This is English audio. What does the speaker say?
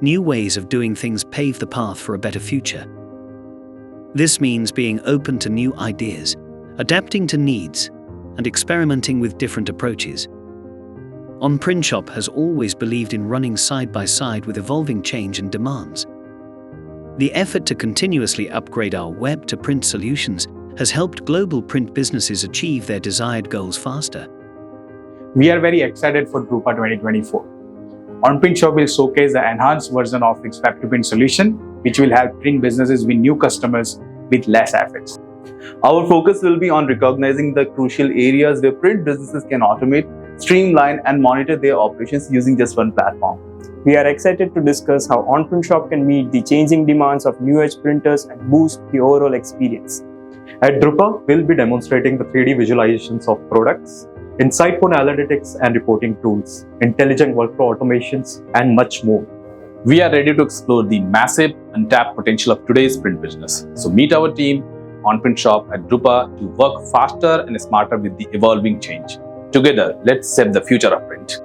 new ways of doing things pave the path for a better future. This means being open to new ideas, adapting to needs, and experimenting with different approaches. OnPrintShop has always believed in running side by side with evolving change and demands. The effort to continuously upgrade our web-to-print solutions has helped global print businesses achieve their desired goals faster. We are very excited for drupa 2024. OnPrintShop will showcase the enhanced version of its web-to-print solution, which will help print businesses win new customers with less efforts. Our focus will be on recognizing the crucial areas where print businesses can automate, streamline, and monitor their operations using just one platform. We are excited to discuss how OnPrintShop can meet the changing demands of new age printers and boost the overall experience. At drupa, we'll be demonstrating the 3D visualizations of products, insightful analytics and reporting tools, intelligent workflow automations, and much more. We are ready to explore the massive untapped potential of today's print business. So meet our team, OnPrintShop at drupa, to work faster and smarter with the evolving change. Together, let's shape the future of print.